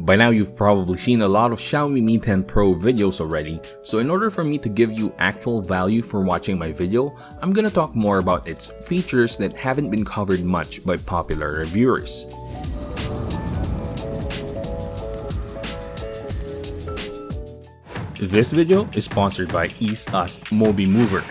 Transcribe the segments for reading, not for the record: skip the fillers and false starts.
By now you've probably seen a lot of Xiaomi Mi 10 Pro videos already, so in order for me to give you actual value for watching my video, I'm gonna talk more about its features that haven't been covered much by popular reviewers. This video is sponsored by EaseUS Mobi Mover.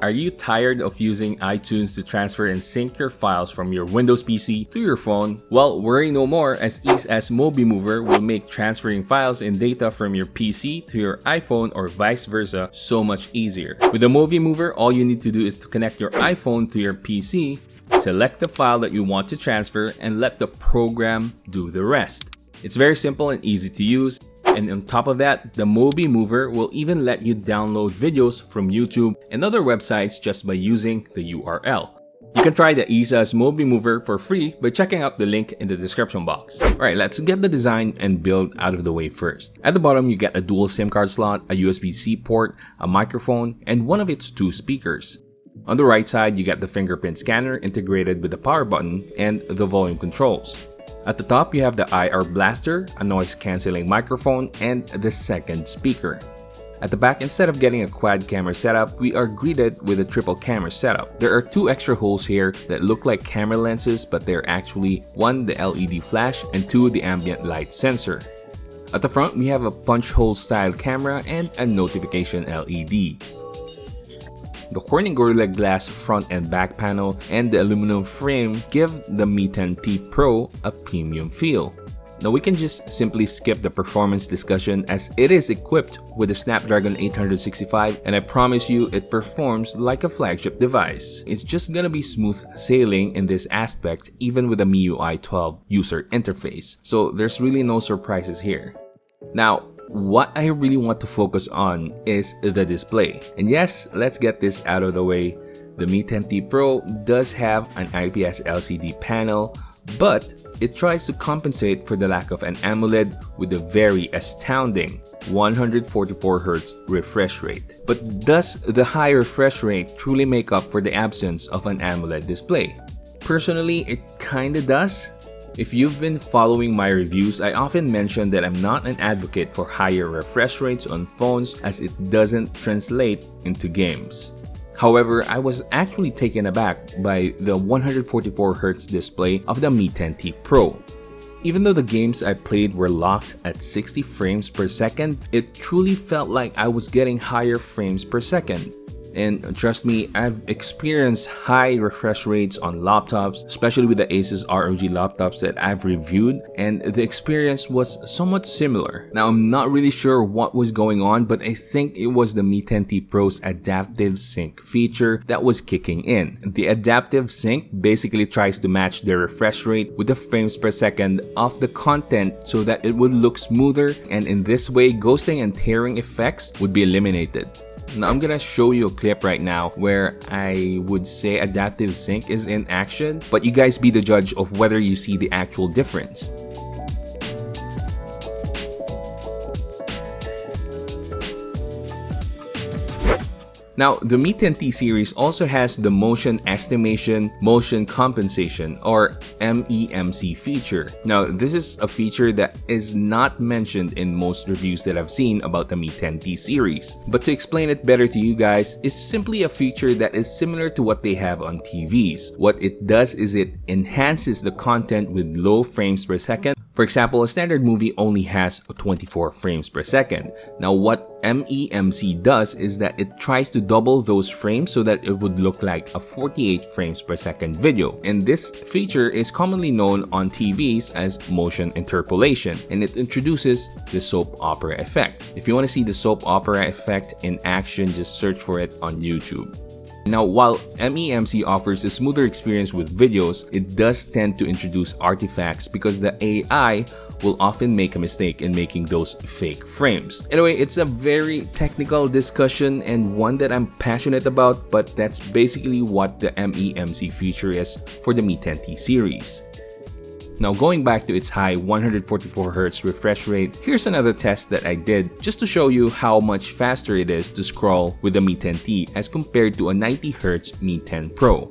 Are you tired of using iTunes to transfer and sync your files from your Windows PC to your phone? Well, worry no more, as EaseUS Mobi Mover will make transferring files and data from your PC to your iPhone or vice versa so much easier. With the Mobi Mover, all you need to do is to connect your iPhone to your PC, select the file that you want to transfer, and let the program do the rest. It's very simple and easy to use. And on top of that, the Mobi Mover will even let you download videos from YouTube and other websites just by using the URL. You can try the EaseUS Mobi Mover for free by checking out the link in the description box. Alright, let's get the design and build out of the way first. At the bottom, you get a dual SIM card slot, a USB-C port, a microphone, and one of its two speakers. On the right side, you get the fingerprint scanner integrated with the power button and the volume controls. At the top, you have the IR blaster, a noise-canceling microphone, and the second speaker. At the back, instead of getting a quad camera setup, we are greeted with a triple camera setup. There are two extra holes here that look like camera lenses, but they're actually one, the LED flash, and two, the ambient light sensor. At the front, we have a punch hole style camera and a notification LED. The Corning Gorilla Glass front and back panel and the aluminum frame give the Mi 10T Pro a premium feel. Now we can just simply skip the performance discussion as it is equipped with the Snapdragon 865 and I promise you it performs like a flagship device. It's just gonna be smooth sailing in this aspect even with the MIUI 12 user interface, so there's really no surprises here. Now, what I really want to focus on is the display. And yes, let's get this out of the way. The Mi 10T Pro does have an IPS LCD panel, but it tries to compensate for the lack of an AMOLED with a very astounding 144Hz refresh rate. But does the high refresh rate truly make up for the absence of an AMOLED display? Personally, it kinda does. If you've been following my reviews, I often mention that I'm not an advocate for higher refresh rates on phones as it doesn't translate into games. However, I was actually taken aback by the 144Hz display of the Mi 10T Pro. Even though the games I played were locked at 60 frames per second, it truly felt like I was getting higher frames per second. And trust me, I've experienced high refresh rates on laptops, especially with the Asus ROG laptops that I've reviewed, and the experience was somewhat similar. Now, I'm not really sure what was going on, but I think it was the Mi 10T Pro's Adaptive Sync feature that was kicking in. The Adaptive Sync basically tries to match the refresh rate with the frames per second of the content so that it would look smoother, and in this way, ghosting and tearing effects would be eliminated. Now I'm gonna show you a clip right now where I would say Adaptive Sync is in action, but you guys be the judge of whether you see the actual difference. Now, the Mi 10T series also has the Motion Estimation Motion Compensation or MEMC feature. Now, this is a feature that is not mentioned in most reviews that I've seen about the Mi 10T series. But to explain it better to you guys, it's simply a feature that is similar to what they have on TVs. What it does is it enhances the content with low frames per second. For example, a standard movie only has 24 frames per second. Now, what MEMC does is that it tries to double those frames so that it would look like a 48 frames per second video. And this feature is commonly known on TVs as motion interpolation, and it introduces the soap opera effect. If you want to see the soap opera effect in action, just search for it on YouTube. Now, while MEMC offers a smoother experience with videos, it does tend to introduce artifacts because the AI will often make a mistake in making those fake frames. Anyway, it's a very technical discussion and one that I'm passionate about, but that's basically what the MEMC feature is for the Mi 10T series. Now, going back to its high 144Hz refresh rate, here's another test that I did just to show you how much faster it is to scroll with the Mi 10T as compared to a 90Hz Mi 10 Pro.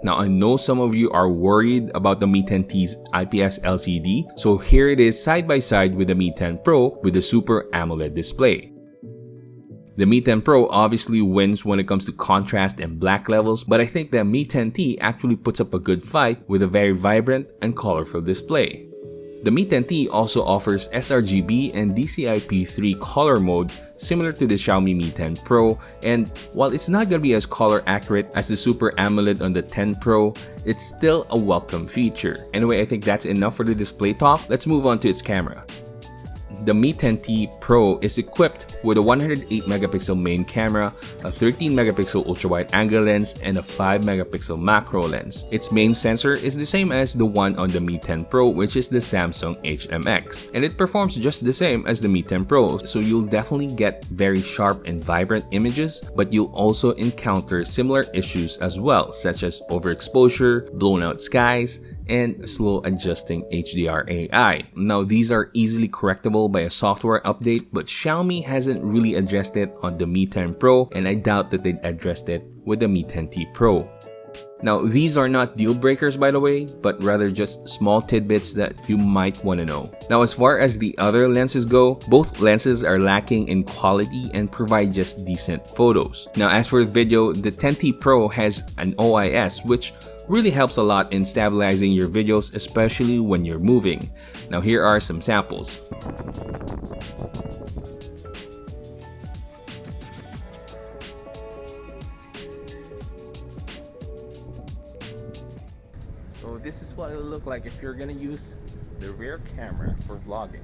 Now, I know some of you are worried about the Mi 10T's IPS LCD, so here it is side by side with the Mi 10 Pro with the Super AMOLED display. The Mi 10 Pro obviously wins when it comes to contrast and black levels, but I think the Mi 10T actually puts up a good fight with a very vibrant and colorful display. The Mi 10T also offers sRGB and DCI-P3 color mode similar to the Xiaomi Mi 10 Pro, and while it's not going to be as color accurate as the Super AMOLED on the 10 Pro, it's still a welcome feature. Anyway, I think that's enough for the display talk. Let's move on to its camera. The Mi 10T Pro is equipped with a 108-megapixel main camera, a 13-megapixel ultra-wide-angle lens, and a 5-megapixel macro lens. Its main sensor is the same as the one on the Mi 10 Pro, which is the Samsung HMX, and it performs just the same as the Mi 10 Pro, so you'll definitely get very sharp and vibrant images, but you'll also encounter similar issues as well, such as overexposure, blown out skies, and slow adjusting HDR AI. Now, these are easily correctable by a software update, but Xiaomi hasn't really addressed it on the Mi 10 Pro, and I doubt that they'd addressed it with the Mi 10T Pro. Now, these are not deal breakers, by the way, but rather just small tidbits that you might want to know. Now, as far as the other lenses go, both lenses are lacking in quality and provide just decent photos. Now, as for video, the 10T Pro has an OIS, which really helps a lot in stabilizing your videos, especially when you're moving. Now, here are some samples. So this is what it'll look like if you're gonna use the rear camera for vlogging.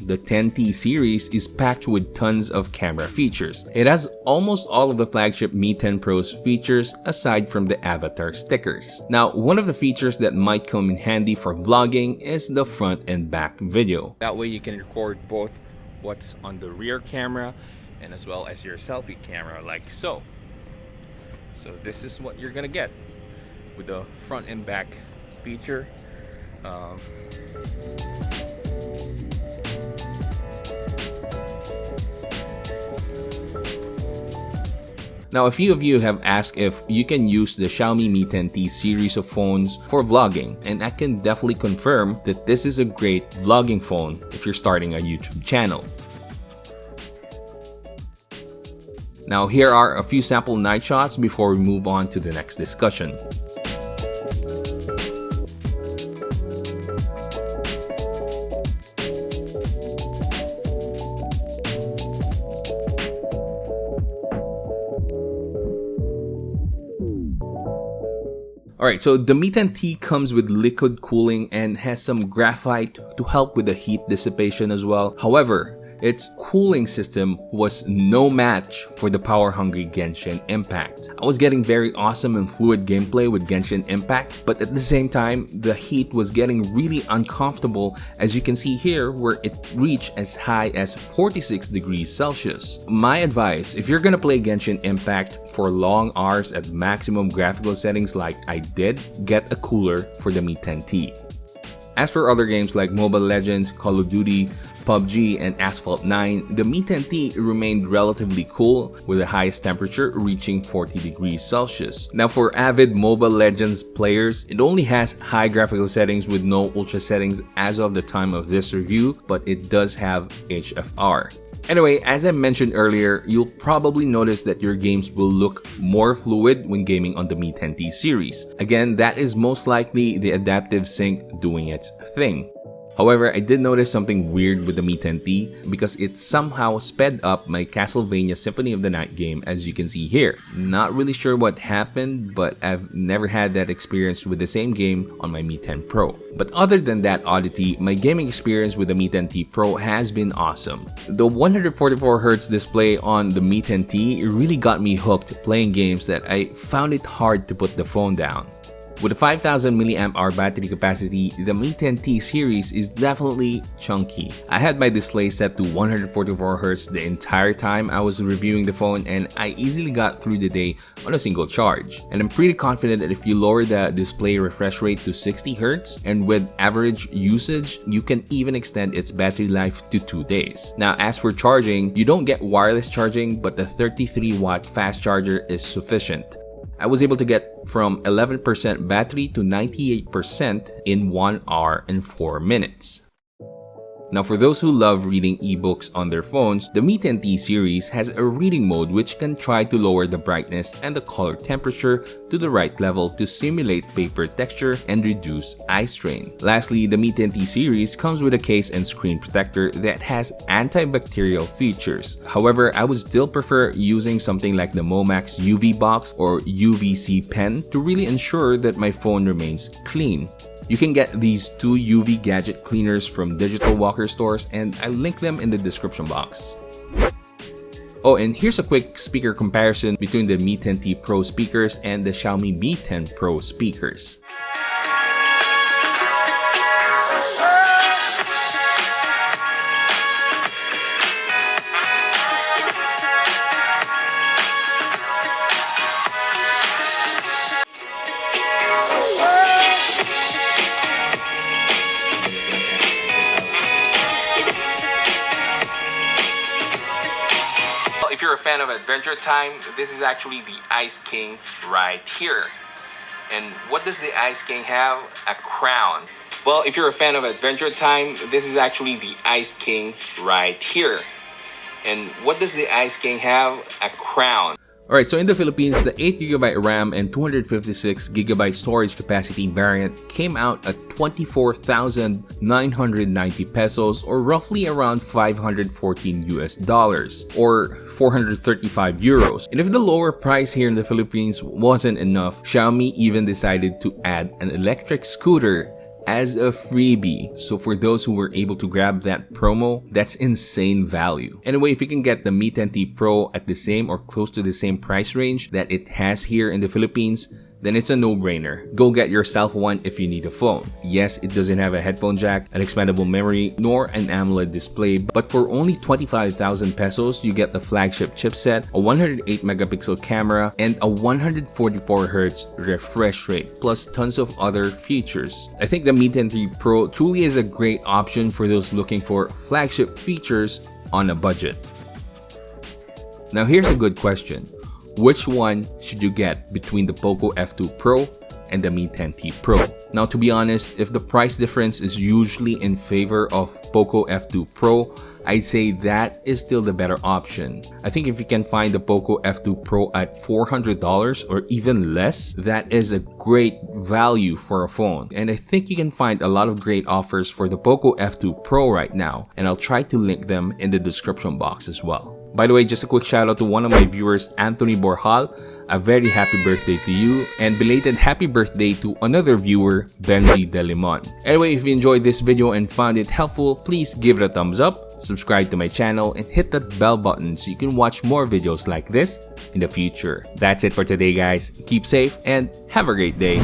The 10T series is packed with tons of camera features. It has almost all of the flagship Mi 10 Pro's features aside from the avatar stickers. Now, one of the features that might come in handy for vlogging is the front and back video. That way you can record both what's on the rear camera and as well as your selfie camera, like so. So this is what you're gonna get with the front and back feature. Now, a few of you have asked if you can use the Xiaomi Mi 10T series of phones for vlogging, and I can definitely confirm that this is a great vlogging phone if you're starting a YouTube channel. Now, here are a few sample night shots before we move on to the next discussion. Alright, so the Mi 10T comes with liquid cooling and has some graphite to help with the heat dissipation as well. However, its cooling system was no match for the power-hungry Genshin Impact. I was getting very awesome and fluid gameplay with Genshin Impact, but at the same time, the heat was getting really uncomfortable, as you can see here, where it reached as high as 46 degrees Celsius. My advice, if you're gonna play Genshin Impact for long hours at maximum graphical settings like I did, get a cooler for the Mi 10T. As for other games like Mobile Legends, Call of Duty, PUBG, and Asphalt 9, the Mi 10T remained relatively cool, with the highest temperature reaching 40 degrees Celsius. Now, for avid Mobile Legends players, it only has high graphical settings with no ultra settings as of the time of this review, but it does have HFR. Anyway, as I mentioned earlier, you'll probably notice that your games will look more fluid when gaming on the Mi 10T series. Again, that is most likely the Adaptive Sync doing its thing. However, I did notice something weird with the Mi 10T because it somehow sped up my Castlevania Symphony of the Night game, as you can see here. Not really sure what happened, but I've never had that experience with the same game on my Mi 10 Pro. But other than that oddity, my gaming experience with the Mi 10T Pro has been awesome. The 144Hz display on the Mi 10T really got me hooked playing games that I found it hard to put the phone down. With a 5000 mAh battery capacity, the Mi 10T series is definitely chunky. I had my display set to 144Hz the entire time I was reviewing the phone, and I easily got through the day on a single charge. And I'm pretty confident that if you lower the display refresh rate to 60Hz, and with average usage, you can even extend its battery life to 2 days. Now, as for charging, you don't get wireless charging, but the 33-watt fast charger is sufficient. I was able to get from 11% battery to 98% in 1 hour and 4 minutes. Now, for those who love reading ebooks on their phones, the Mi 10T series has a reading mode which can try to lower the brightness and the color temperature to the right level to simulate paper texture and reduce eye strain. Lastly, the Mi 10T series comes with a case and screen protector that has antibacterial features. However, I would still prefer using something like the Momax UV Box or UV-C Pen to really ensure that my phone remains clean. You can get these 2 UV gadget cleaners from Digital Walker stores, and I'll link them in the description box. Oh, and here's a quick speaker comparison between the Mi 10T Pro speakers and the Xiaomi Mi 10 Pro speakers. If you're a fan of Adventure Time, this is actually the Ice King right here. And what does the Ice King have? A crown. Well, if you're a fan of Adventure Time, this is actually the Ice King right here. And what does the Ice King have? A crown. Alright, so in the Philippines, the 8GB RAM and 256GB storage capacity variant came out at 24,990 pesos, or roughly around $514 or 435 euros. And if the lower price here in the Philippines wasn't enough, Xiaomi even decided to add an electric scooter as a freebie. So for those who were able to grab that promo, that's insane value. Anyway, if you can get the Mi 10T Pro at the same or close to the same price range that it has here in the Philippines, then it's a no-brainer. Go get yourself one if you need a phone. Yes, it doesn't have a headphone jack, an expandable memory, nor an AMOLED display, but for only 25,000 pesos, you get the flagship chipset, a 108-megapixel camera, and a 144Hz refresh rate, plus tons of other features. I think the Mi 10T Pro truly is a great option for those looking for flagship features on a budget. Now here's a good question. Which one should you get between the Poco F2 Pro and the Mi 10T Pro? Now, to be honest, if the price difference is usually in favor of Poco F2 Pro, I'd say that is still the better option. I think if you can find the Poco F2 Pro at $400 or even less, that is a great value for a phone. And I think you can find a lot of great offers for the Poco F2 Pro right now, and I'll try to link them in the description box as well. By the way, just a quick shout out to one of my viewers, Anthony Borjal. A very happy birthday to you, and belated happy birthday to another viewer, Benji De Limon. Anyway, if you enjoyed this video and found it helpful, please give it a thumbs up, subscribe to my channel, and hit that bell button so you can watch more videos like this in the future. That's it for today, guys. Keep safe and have a great day.